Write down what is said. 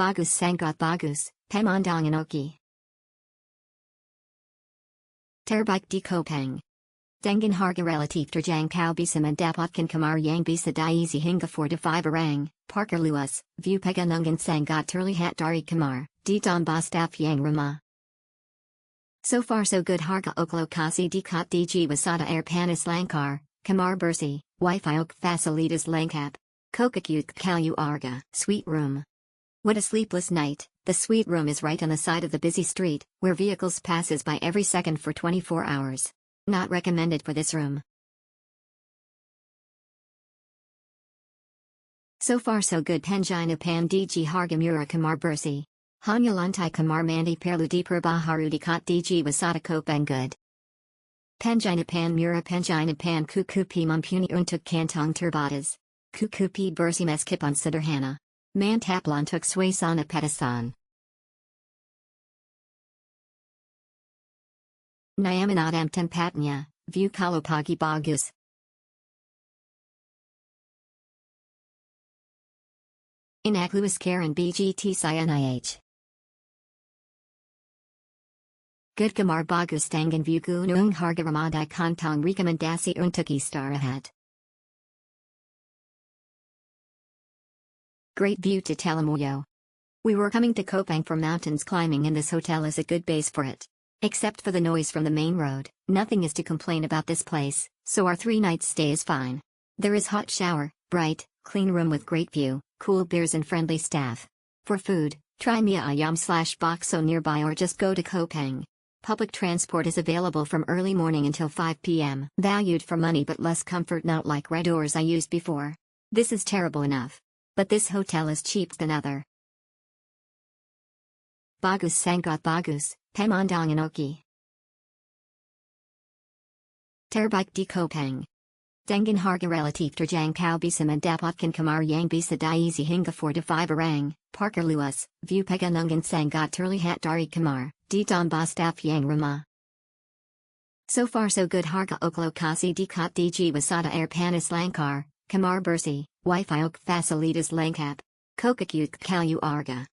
Bagus sangat bagus, pemandangan oke. Terbaik di Kopeng. Dengan harga relatif terjangkau bisa mendapatkan kamar yang bisa diisi hingga 4 to 5 orang, parkir luas, view pegunungan sangat terlihat dari kamar, ditambah staff yang ramah. So far so good, harga lokasi dekat DG wisata air panas lancar, kamar bersih, wifi ok fasilitas lengkap. Coexist keluarga, suite room. What a sleepless night. The suite room is right on the side of the busy street, where vehicles passes by every second for 24 hours. Not recommended for this room. So far so good, Penjinapan DG harga murah kamar bersih. Hanya lantai kamar mandi perlu diperbaharui dekat DG wisata Kopeng good. Penjinapan murah, Penjinapan kukupi mumpuni untuk kantong terbatas. Kukupi bersih meskipun sederhana. Mantap untuk suasana pedesaan. Nyaman tempatnya, view kalau pagi bagus. Enak luas karen BGT Syailendra. Good kamar bagus dengan view gunung, harga ramah di kantong, rekomendasi untuk istirahat. Great view to Telemuyo. We were coming to Kopeng for mountains climbing, and this hotel is a good base for it. Except for the noise from the main road, nothing is to complain about this place, so our 3-night stay is fine. There is hot shower, bright, clean room with great view, cool beers and friendly staff. For food, try mie ayam/bakso nearby or just go to Kopeng. Public transport is available from early morning until 5 p.m. Valued for money but less comfort, not like RedDoorz I used before. This is terrible enough. But this hotel is cheap than other. Bagus sangat bagus, pemandangan oke. Terbaik di Kopeng. Dengan harga relatif terjangkau bisa mendapatkan kamar yang bisa diisi hingga 4 to 5 orang, parkir luas, view pegunungan sangat terlihat dari kamar, ditambah staff yang ramah. So far so good, harga lokasi dekat DG wisata air panas lancar, kamar bersih, wifi ok fasilitas lengkap. Coexist keluarga,